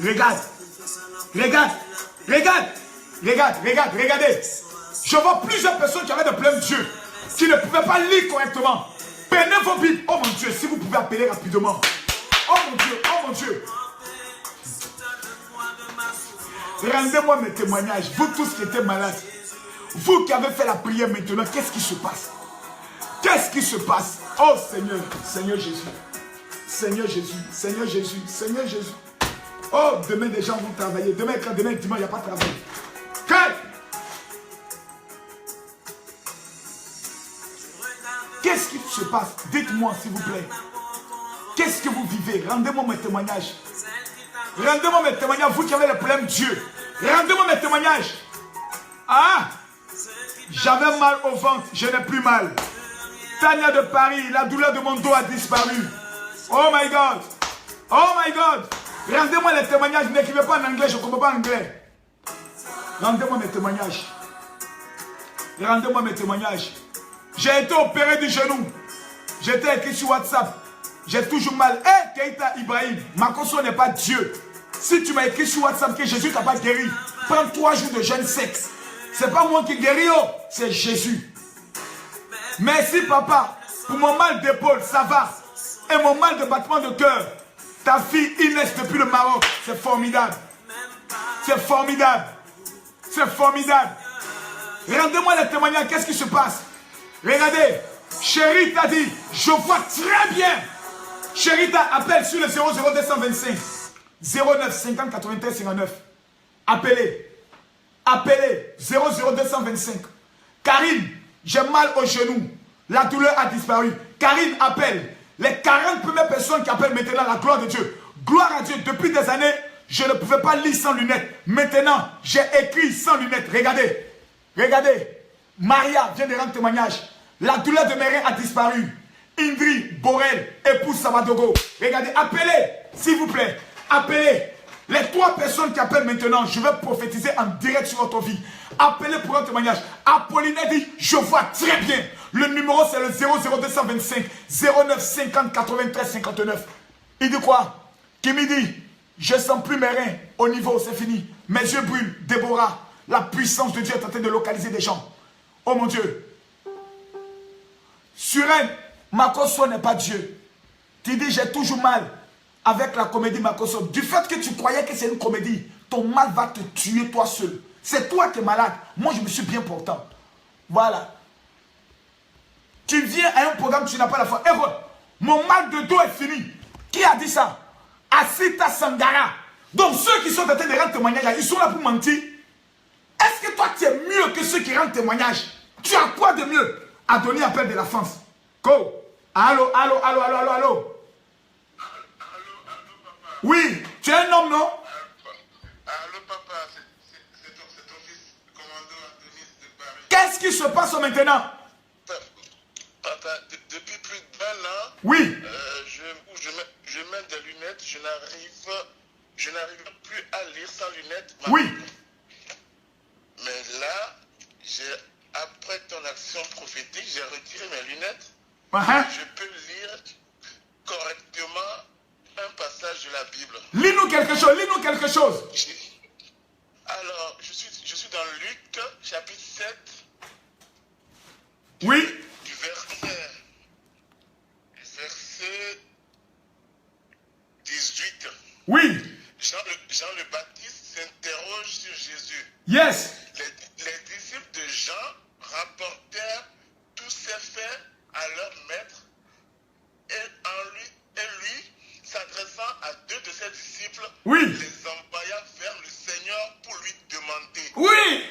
Regarde, regarde, regarde, regarde, regarde, regardez. Je vois plusieurs personnes qui avaient des problèmes d'yeux, qui ne pouvaient pas lire correctement. Prenez vos Bibles. Oh mon Dieu, si vous pouvez appeler rapidement. Oh mon Dieu, oh mon Dieu. Rendez-moi mes témoignages. Vous tous qui étiez malades. Vous qui avez fait la prière maintenant, qu'est-ce qui se passe? Qu'est-ce qui se passe? Oh Seigneur, Seigneur Jésus. Seigneur Jésus, Seigneur Jésus, Seigneur Jésus. Oh, demain des gens vont travailler. Demain dimanche, il n'y a pas de travail. Qu'est-ce qui se passe? Dites-moi s'il vous plaît. Qu'est-ce que vous vivez? Rendez-moi mes témoignages. Rendez-moi mes témoignages. Vous qui avez le problème Dieu. Rendez-moi mes témoignages. Ah! J'avais mal au ventre. Je n'ai plus mal. Tania de Paris. La douleur de mon dos a disparu. Oh my God. Oh my God. Rendez-moi les témoignages. N'écrivez pas en anglais. Je ne comprends pas anglais. Rendez-moi mes témoignages. Rendez-moi mes témoignages. J'ai été opéré du genou. J'étais écrit sur WhatsApp. J'ai toujours mal. Hé, Keita Ibrahim, Makoso n'est pas Dieu. Si tu m'as écrit sur WhatsApp que Jésus t'a pas guéri, prends 3 jours de jeûne sexe. C'est pas moi qui guéris, oh, c'est Jésus. Merci papa. Pour mon mal d'épaule, ça va. Et mon mal de battement de cœur. Ta fille Inès depuis le Maroc. C'est formidable. C'est formidable. C'est formidable. Rendez-moi les témoignages. Qu'est-ce qui se passe? Regardez. Chérie t'a dit, je vois très bien. Chérie t'a appelle sur le 00225 09 50 93 59. Appelez. Appelez. 00225. Karine, j'ai mal au genou. La douleur a disparu. Karine appelle. Les 40 premières personnes qui appellent maintenant la gloire de Dieu. Gloire à Dieu. Depuis des années, je ne pouvais pas lire sans lunettes. Maintenant, j'ai écrit sans lunettes. Regardez. Regardez. Maria vient de rendre témoignage. La douleur de mes reins a disparu. Indri, Borel, épouse Samadogo. Regardez, appelez, s'il vous plaît. Appelez. Les 3 personnes qui appellent maintenant, je vais prophétiser en direct sur votre vie. Appelez pour un témoignage. Apollinaire dit, je vois très bien. Le numéro c'est le 00225 09 50 93 59. Il dit quoi? Qui me dit, je sens plus mes reins au niveau, c'est fini. Mes yeux brûlent. Déborah, la puissance de Dieu est en train de localiser des gens. Oh mon Dieu. Suren, Makoso n'est pas Dieu. Tu dis, j'ai toujours mal avec la comédie Makoso. Du fait que tu croyais que c'est une comédie, ton mal va te tuer toi seul. C'est toi qui es malade. Moi, je me suis bien portant. Voilà. Tu viens à un programme, tu n'as pas la foi. Héros, mon mal de dos est fini. Qui a dit ça? Asita Sangara. Donc, ceux qui sont en train de rendre témoignage, ils sont là pour mentir. Est-ce que toi, tu es mieux que ceux qui rendent témoignage? Tu as quoi de mieux? Adonis appelle de la France. Go. Allô, allô, allô, allô, allô, allô. Oui, tu es un homme, non? Allô, papa, c'est ton fils, commandant Adonis de Paris. Qu'est-ce qui se passe maintenant? Papa, depuis plus d'1 an, Oui. Je mets des lunettes, je n'arrive plus à lire sans lunettes. Oui. Mais là, après ton action prophétique, j'ai retiré mes lunettes. Je peux lire correctement un passage de la Bible. Lis-nous quelque chose, lis-nous quelque chose. Alors, je suis dans Luc, chapitre 7. Oui. Du verset 18. Oui. Jean le Baptiste s'interroge sur Jésus. Yes. Les disciples de Jean rapportèrent tous ces faits à leur maître et lui, s'adressant à deux de ses disciples, oui, les envoya vers le Seigneur pour lui demander, oui,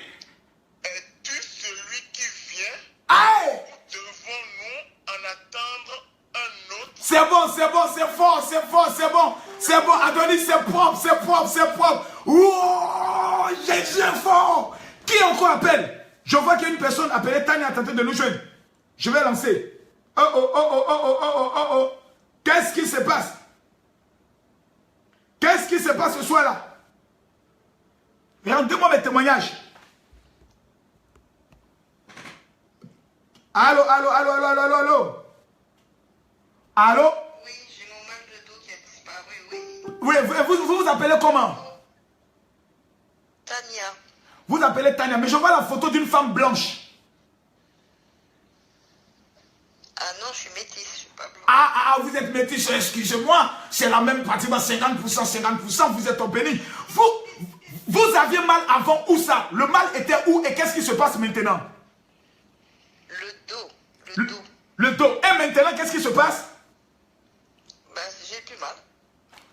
es-tu celui qui vient? Aïe. Devons-nous en attendre un autre? C'est bon, c'est bon, c'est fort, c'est fort, c'est bon. C'est bon, Adonis, c'est propre, c'est propre, c'est propre. Oh, Jésus est fort. Qui encore appelle? Je vois qu'il y a une personne appelée Tania a tenté de nous joindre. Je vais lancer. Oh, oh, oh, oh, oh, oh, oh, oh, oh. Qu'est-ce qui se passe? Qu'est-ce qui se passe ce soir-là? Rendez-moi mes témoignages. Allô, allô, allô, allô, allô, allô. Allô? Oui, j'ai mon mal de dos qui a disparu, oui. Oui, vous vous appelez comment? Tania. Vous appelez Tania, mais je vois la photo d'une femme blanche. Ah non, je suis métisse, je suis pas blanche. Ah, vous êtes métisse, excusez-moi. C'est la même pratiquement 50%, 50%, vous êtes au béni. Vous aviez mal avant où ça? Le mal était où et qu'est-ce qui se passe maintenant? Le dos, le dos. Le dos. Et maintenant, qu'est-ce qui se passe? Ben, j'ai plus mal.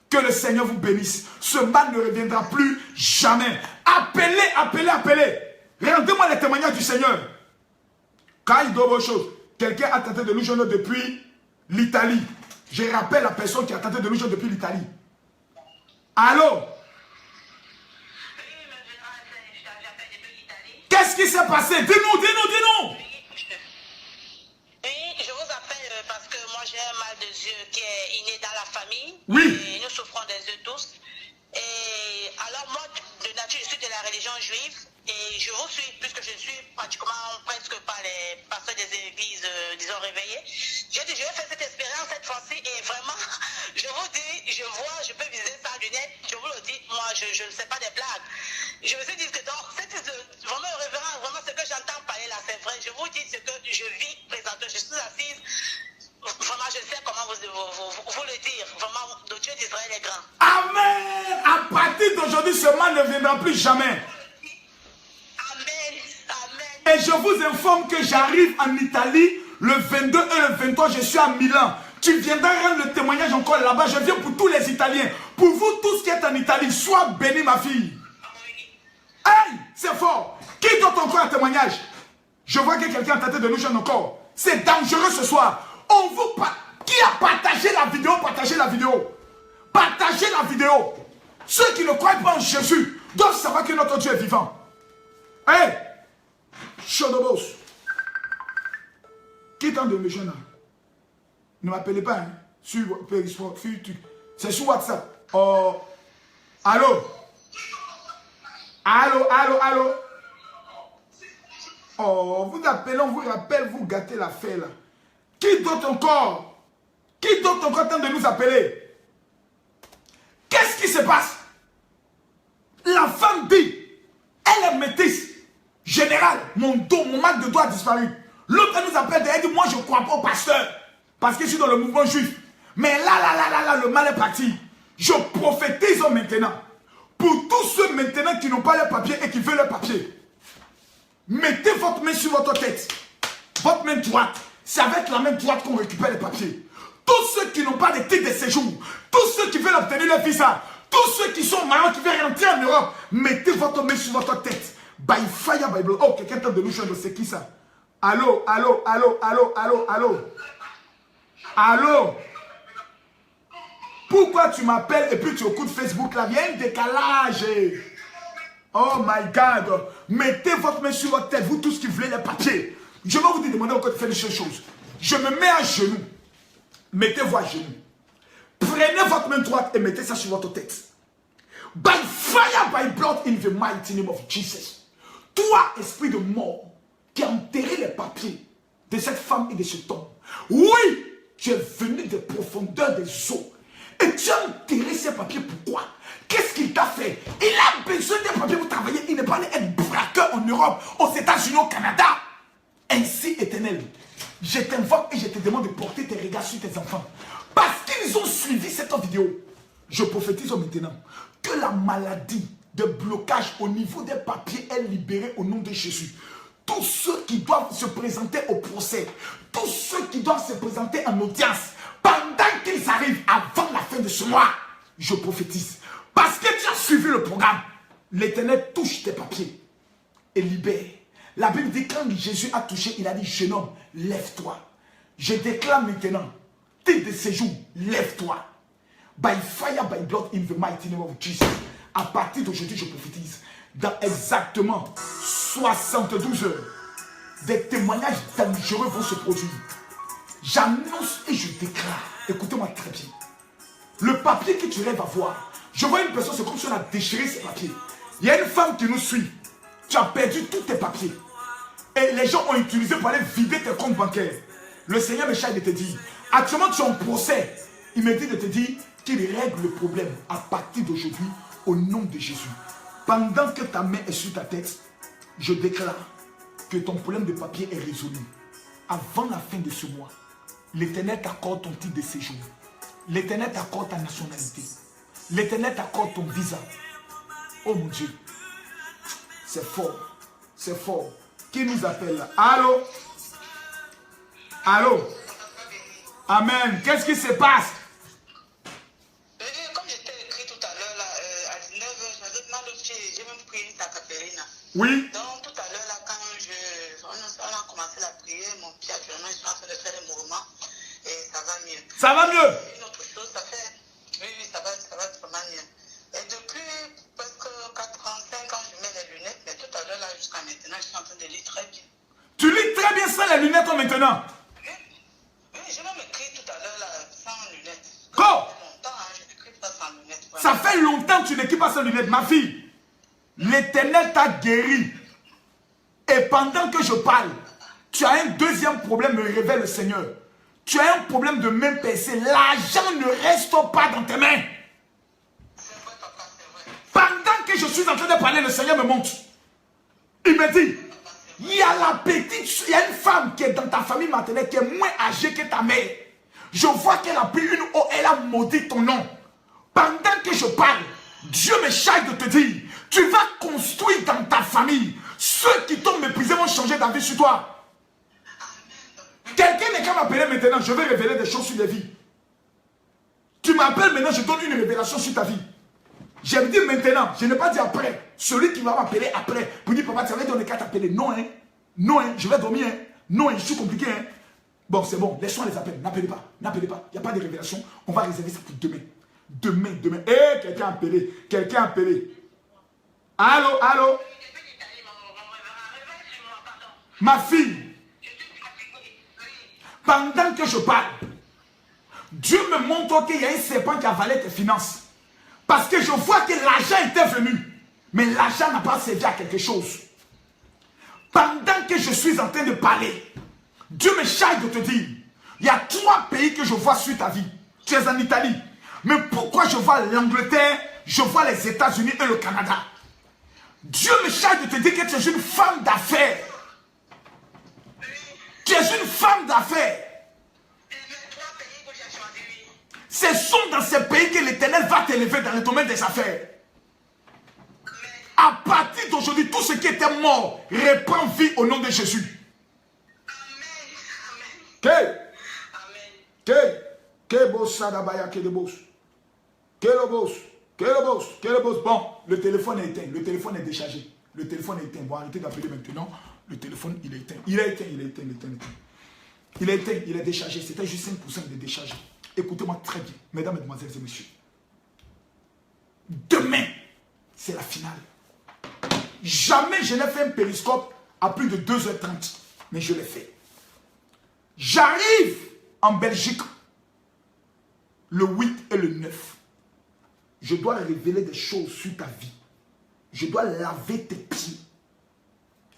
Que le Seigneur vous bénisse. Ce mal ne reviendra plus jamais. Appelez, appelez, appelez. Rendez-moi les témoignages du Seigneur. Quand il doit autre chose, quelqu'un a tenté de nous joindre depuis l'Italie. Je rappelle la personne qui a tenté de nous joindre depuis l'Italie. Allô? Qu'est-ce qui s'est passé? Dis-nous, dis-nous, dis-nous. Oui, je vous appelle parce que moi j'ai un mal de yeux qui est inné dans la famille. Oui. Et nous souffrons des yeux tous. Et alors moi, de nature, je suis de la religion juive. Et je vous suis, puisque je suis pratiquement presque pas les pasteurs des églises, disons, réveillés. J'ai dit, je vais faire cette expérience cette fois-ci. Et vraiment, je vous dis, je vois, je peux viser sans lunettes. Je vous le dis, moi, je ne sais pas des blagues. Je me suis dit que donc, vraiment révérend, vraiment ce que j'entends parler là, c'est vrai. Je vous dis ce que je vis présentement. Je suis assise. Vraiment, je sais comment vous le dire. Vraiment, le Dieu d'Israël est grand. Amen. À partir d'aujourd'hui, ce mal ne viendra plus jamais. Amen. Amen. Et je vous informe que j'arrive en Italie le 22 et le 23, je suis à Milan. Tu viendras rendre le témoignage encore là-bas. Je viens pour tous les Italiens. Pour vous tous qui êtes en Italie, sois bénis ma fille. Hey, c'est fort. Qui donne encore un témoignage? Je vois que quelqu'un a tenté de nous joindre encore. C'est dangereux ce soir. Qui a partagé la vidéo? Partagez la vidéo. Partagez la vidéo. Ceux qui ne croient pas en Jésus doivent savoir que notre Dieu est vivant. Hey, Chodobos. Qui tente de me joindre? Ne m'appelez pas, hein. C'est sur WhatsApp. Oh. Allô? Allô, allô, allô? Oh, vous appelez, on vous rappelle, vous gâtez l'affaire là. Qui d'autre encore? Qui d'autre encore tente de nous appeler? Qu'est-ce qui se passe? La femme dit, elle est métisse. Général, mon mal de dos a disparu. L'autre nous appelle, elle dit, moi je ne crois pas au pasteur. Parce que je suis dans le mouvement juif. Mais là, le mal est parti. Je prophétise maintenant. Pour tous ceux maintenant qui n'ont pas les papiers et qui veulent les papiers. Mettez votre main sur votre tête. Votre main droite. C'est avec la main droite qu'on récupère les papiers. Tous ceux qui n'ont pas de titre de séjour. Tous ceux qui veulent obtenir le visa. Tous ceux qui sont malades, qui veulent rentrer en Europe. Mettez votre main sur votre tête. By fire, Bible. Oh, quelqu'un tente de nous joindre. C'est qui ça? Allô, allô, allô, allô, allô, allô. Allô? Pourquoi tu m'appelles et puis tu écoutes Facebook là? Il y a un décalage. Oh my God. Mettez votre main sur votre tête, vous tous qui voulez les papiers. Je vais vous demander encore de faire des choses. Je me mets à genoux. Mettez-vous à genoux. Prenez votre main droite et mettez ça sur votre tête. By fire, by blood, in the mighty name of Jesus. Toi, esprit de mort, qui a enterré les papiers de cette femme et de cet homme. Oui, tu es venu des profondeurs des eaux. Et tu as enterré ces papiers. Pourquoi? Qu'est-ce qu'il t'a fait? Il a besoin des papiers pour travailler. Il n'est pas allé être braqueur en Europe, aux États-Unis, au Canada. Ainsi, Éternel, je t'invoque et je te demande de porter tes regards sur tes enfants. Parce qu'ils ont suivi cette vidéo. Je prophétise maintenant que la maladie de blocage au niveau des papiers est libérée au nom de Jésus. Tous ceux qui doivent se présenter au procès, tous ceux qui doivent se présenter en audience, pendant qu'ils arrivent avant la fin de ce mois, je prophétise. Parce que tu as suivi le programme, l'Éternel touche tes papiers et libère. La Bible dit quand Jésus a touché, il a dit, jeune homme, lève-toi. Je déclare maintenant, titre de séjour, lève-toi. By fire, by blood, in the mighty name of Jesus. À partir d'aujourd'hui, je prophétise. Dans exactement 72 heures, des témoignages dangereux vont se produire. J'annonce et je déclare. Écoutez-moi très bien. Le papier que tu rêves à voir. Je vois une personne, c'est comme si on a déchiré ses papiers. Il y a une femme qui nous suit. Tu as perdu tous tes papiers. Et les gens ont utilisé pour aller vider tes comptes bancaires. Le Seigneur me charge de te dire, actuellement tu es en procès. Il me dit de te dire qu'il règle le problème à partir d'aujourd'hui au nom de Jésus. Pendant que ta main est sur ta tête, je déclare que ton problème de papier est résolu. Avant la fin de ce mois, l'Éternel t'accorde ton titre de séjour. L'Éternel t'accorde ta nationalité. L'Éternel t'accorde ton visa. Oh mon Dieu. C'est fort. C'est fort. Qui nous appelle là? Allô? Allô? Amen. Qu'est-ce qui se passe? Comme je t'ai écrit tout à l'heure, à 19h, j'avais mal au pied. J'ai même prié ta Catherine. Oui. Donc tout à l'heure, là, quand on a commencé la prière, mon pied actuellement, je suis en train de faire des mouvements et ça va mieux. Ça va mieux? Une autre chose, ça fait... Oui, ça va vraiment mieux. Et depuis presque 4 ans, 5 ans, je mets les lunettes, mais tout à l'heure, là, jusqu'à maintenant, je suis en train de lire très bien. Tu lis très bien sans les lunettes maintenant? Oui, je vais m'écrire tout à l'heure, là, sans lunettes. Quoi? Ça fait longtemps, hein, je n'écris pas sans lunettes. Vraiment. Ça fait longtemps que tu n'équipes pas sans lunettes. Ma fille, l'Éternel t'a guéri. Et pendant que je parle, tu as un deuxième problème, me révèle le Seigneur. Tu as un problème de main percée. L'argent ne reste pas dans tes mains. C'est vrai, papa, c'est vrai. Pendant que je suis en train de parler, le Seigneur me montre. Il me dit, il y a la petite, il y a une femme qui est dans ta famille maternelle qui est moins âgée que ta mère. Je vois qu'elle a pris une eau, elle a maudit ton nom. Pendant que je parle, Dieu me charge de te dire, tu vas construire dans ta famille. Ceux qui t'ont méprisé vont changer d'avis sur toi. Quelqu'un n'est qu'à m'appeler maintenant, je vais révéler des choses sur les vies. Tu m'appelles maintenant, je donne une révélation sur ta vie. Je me dis maintenant, je n'ai pas dit après. Celui qui va m'appeler après, pour dire papa, tu avais donné qu'à t'appeler. Non, hein. Non, hein. Je vais dormir, hein. Non, hein. Je suis compliqué, hein. Bon, c'est bon, laissons les appels. N'appelez pas, n'appelez pas. Il n'y a pas de révélation. On va réserver ça pour demain. Demain. Eh, quelqu'un a appelé. Quelqu'un a appelé. Allô, allô. Ma fille. Pendant que je parle, Dieu me montre qu'il y a un serpent qui a avalé tes finances. Parce que je vois que l'argent était venu. Mais l'argent n'a pas servi à quelque chose. Pendant que je suis en train de parler, Dieu me charge de te dire, il y a 3 pays que je vois sur ta vie. Tu es en Italie. Mais pourquoi je vois l'Angleterre, je vois les États-Unis et le Canada? Dieu me charge de te dire que tu es une femme d'affaires. Tu es une femme d'affaires. Ce sont dans ces pays que l'Éternel va t'élever dans le domaine des affaires. À partir d'aujourd'hui, tout ce qui était mort reprend vie au nom de Jésus. Bon, le téléphone est éteint, le téléphone est déchargé. Le téléphone est éteint. Bon, arrêtez d'appeler maintenant. Le téléphone, il est éteint. Il est éteint, il est déchargé. C'était juste 5% de décharge. Écoutez-moi très bien, mesdames, mesdemoiselles et messieurs. Demain, c'est la finale. Jamais je n'ai fait un périscope à plus de 2h30. Mais je l'ai fait. J'arrive en Belgique le 8 et le 9, je dois révéler des choses sur ta vie. Je dois laver tes pieds.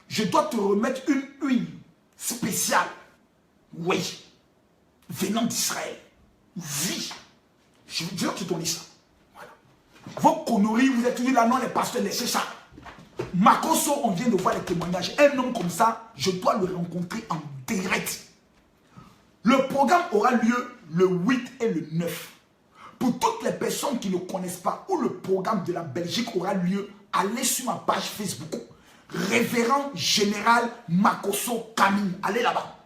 Je dois te remettre une huile spéciale. Oui. Venant d'Israël. Oui. Je veux dire que tu t'en dis ça. Voilà. Vos conneries, vous êtes toujours là, non, les pasteurs, laissez ça. Makoso, on vient de voir les témoignages. Un homme comme ça, je dois le rencontrer en direct. Le programme aura lieu le 8 et le 9. Pour toutes les personnes qui ne connaissent pas où le programme de la Belgique aura lieu, allez sur ma page Facebook. Révérend Général Makoso Camille. Allez là-bas.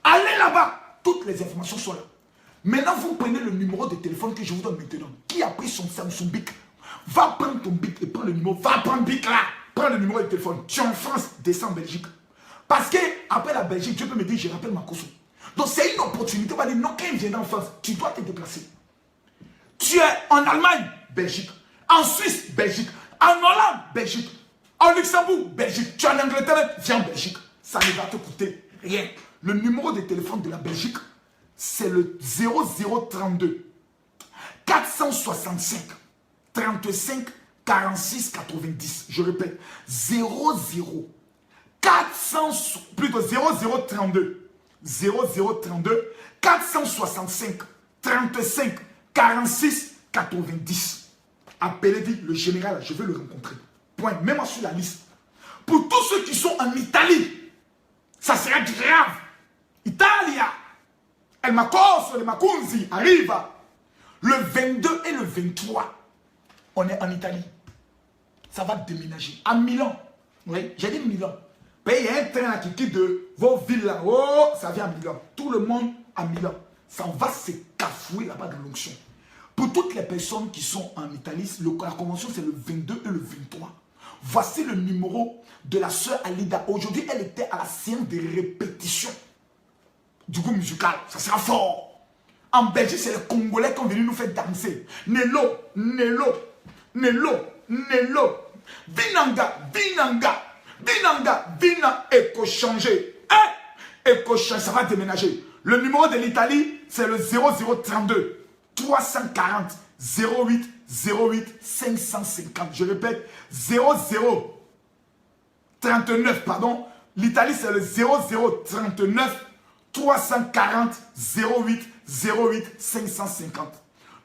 Allez là-bas. Toutes les informations sont là. Maintenant, vous prenez le numéro de téléphone que je vous donne maintenant. Qui a pris son bic? Va prendre ton bic et prends le numéro. Va prendre bic là. Prends le numéro de téléphone. Tu es en France, descends en Belgique. Parce que après la Belgique, Dieu peut me dire, je rappelle Makoso. Donc c'est une opportunité. On va dire, non, quand il vient en France, tu dois te déplacer. Tu es en Allemagne, Belgique. En Suisse, Belgique. En Hollande, Belgique. En Luxembourg, Belgique. Tu es en Angleterre, viens en Belgique. Ça ne va te coûter rien. Le numéro de téléphone de la Belgique, c'est le 0032 465 35 46 90. Je répète, 0032 465 35 46 90. Appelez vite le général, je vais le rencontrer. Point. Même sur la liste. Pour tous ceux qui sont en Italie, ça sera grave. Italia, El Macoso, le Macunzi, arrive. Le 22 et le 23, on est en Italie. Ça va déménager. À Milan. Oui, j'ai dit Milan. Il y a un train qui quitte de vos villes là. Oh, ça vient à Milan. Tout le monde à Milan. Ça va se cafouer là-bas dans l'onction. Pour toutes les personnes qui sont en Italie, la convention c'est le 22 et le 23. Voici le numéro de la sœur Alida. Aujourd'hui, elle était à la séance de répétition du groupe musical. Ça sera fort. En Belgique, c'est les Congolais qui ont venu nous faire danser. Nelo, Nelo, Nelo, Nelo. Binanga, Binanga, Binanga, Bina, éco-changé. Hein? Éco-changé, ça va déménager. Le numéro de l'Italie, c'est le 0032 340 08 08 550. Je répète, 0039, pardon. L'Italie, c'est le 0039 340 08 08 550.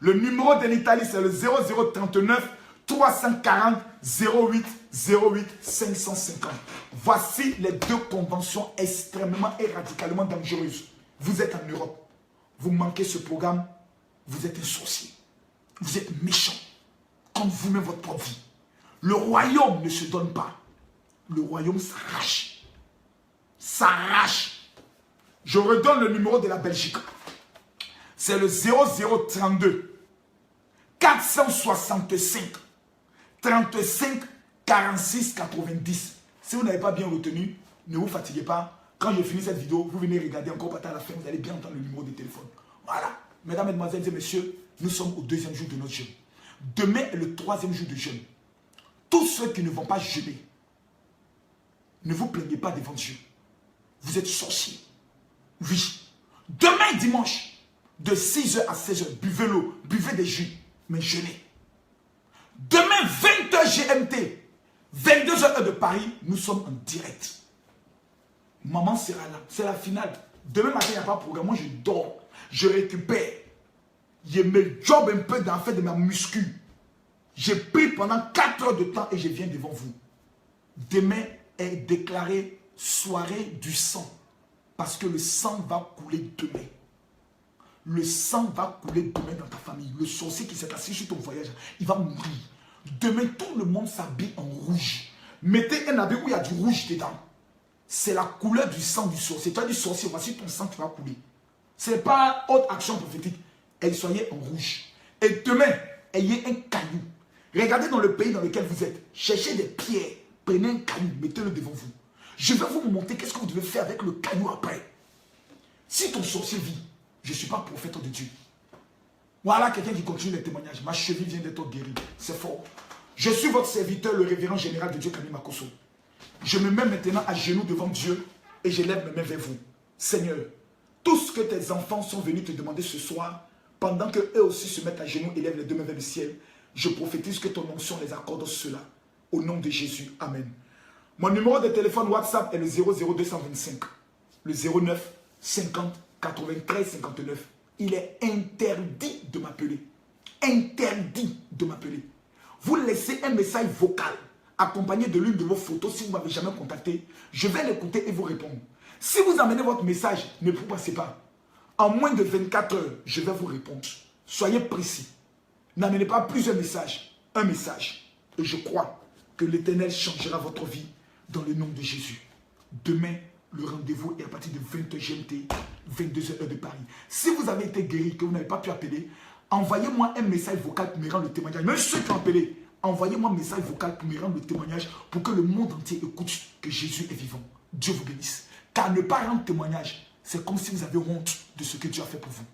Le numéro de l'Italie, c'est le 0039 340 08 08 550. Voici les deux conventions extrêmement et radicalement dangereuses. Vous êtes en Europe. Vous manquez ce programme. Vous êtes un sorcier. Vous êtes méchant. Comme vous-même votre propre vie. Le royaume ne se donne pas. Le royaume s'arrache. S'arrache. Je redonne le numéro de la Belgique. C'est le 0032 465 35 46 90. Si vous n'avez pas bien retenu, ne vous fatiguez pas. Quand je finis cette vidéo, vous venez regarder encore à la fin, vous allez bien entendre le numéro de téléphone. Voilà. Mesdames, Mesdemoiselles et Messieurs, nous sommes au 2e jour de notre jeûne. Demain est le 3e jour de jeûne. Tous ceux qui ne vont pas jeûner, ne vous plaignez pas devant Dieu. Vous êtes sorciers. Oui. Demain dimanche, de 6h à 16h, buvez l'eau, buvez des jus, mais jeûnez. Demain, 20h GMT, 22h heure de Paris, nous sommes en direct. Maman sera là, c'est la finale. Demain matin, il n'y a pas de programme, moi je dors, je récupère. Je me job un peu dans le fait de ma muscu. J'ai pris pendant 4 heures de temps et je viens devant vous. Demain est déclaré soirée du sang. Parce que le sang va couler demain. Le sang va couler demain dans ta famille. Le sorcier qui s'est assis sur ton voyage, il va mourir. Demain, tout le monde s'habille en rouge. Mettez un habit où il y a du rouge dedans. C'est la couleur du sang du sorcier. Tu as dit sorcier, voici ton sang qui va couler. Ce n'est pas autre action prophétique. Et soyez en rouge. Et demain, ayez un caillou. Regardez dans le pays dans lequel vous êtes. Cherchez des pierres. Prenez un caillou, mettez-le devant vous. Je vais vous montrer qu'est-ce que vous devez faire avec le caillou après. Si ton sorcier vit, je ne suis pas prophète de Dieu. Voilà quelqu'un qui continue les témoignages. Ma cheville vient d'être guérie. C'est fort. Je suis votre serviteur, le révérend général de Dieu, Camille Makoso. Je me mets maintenant à genoux devant Dieu et je lève mes mains vers vous. Seigneur, tout ce que tes enfants sont venus te demander ce soir, pendant que eux aussi se mettent à genoux et lèvent les deux mains vers le ciel, je prophétise que ton onction les accorde cela. Au nom de Jésus. Amen. Mon numéro de téléphone WhatsApp est le 00225. Le 09 50 93 59. Il est interdit de m'appeler. Interdit de m'appeler. Vous laissez un message vocal accompagné de l'une de vos photos si vous ne m'avez jamais contacté. Je vais l'écouter et vous répondre. Si vous amenez votre message, ne vous passez pas. En moins de 24 heures, je vais vous répondre. Soyez précis. N'amenez pas plusieurs messages. Un message. Et je crois que l'Éternel changera votre vie dans le nom de Jésus. Demain, le rendez-vous est à partir de 20h GMT, 22h heure de Paris. Si vous avez été guéri, que vous n'avez pas pu appeler, envoyez-moi un message vocal pour me rendre le témoignage. Même ceux qui ont appelé, envoyez-moi un message vocal pour me rendre le témoignage pour que le monde entier écoute que Jésus est vivant. Dieu vous bénisse. Car ne pas rendre témoignage, c'est comme si vous avez honte de ce que Dieu a fait pour vous.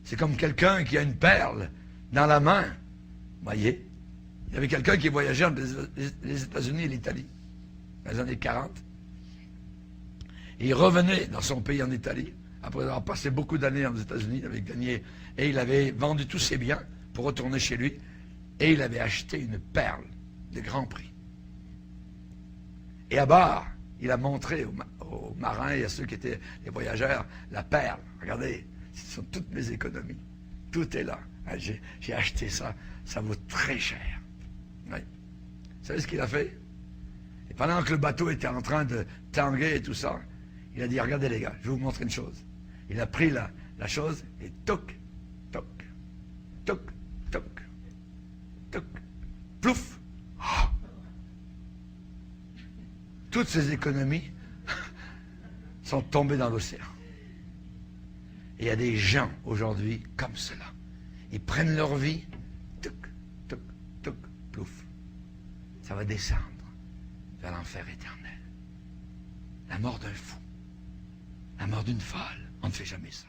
C'est comme quelqu'un qui a une perle dans la main. Vous voyez? Il y avait quelqu'un qui voyageait entre les États-Unis et l'Italie, dans les années 40. Et il revenait dans son pays en Italie, après avoir passé beaucoup d'années aux États-Unis, il avait gagné, et il avait vendu tous ses biens pour retourner chez lui, et il avait acheté une perle de grand prix. Et à bord, il a montré aux marins et à ceux qui étaient les voyageurs la perle. Regardez, ce sont toutes mes économies. Tout est là. J'ai acheté ça. Ça vaut très cher. Oui. Vous savez ce qu'il a fait? Et pendant que le bateau était en train de tanguer et tout ça, il a dit, regardez les gars, je vais vous montrer une chose. Il a pris la chose et toc, toc, toc, toc, toc, plouf. Oh. Toutes ces économies sont tombées dans l'océan. Et il y a des gens aujourd'hui comme cela. Ils prennent leur vie, toc, toc, toc, plouf. Ça va descendre vers l'enfer éternel. La mort d'un fou. La mort d'une folle. On ne fait jamais ça.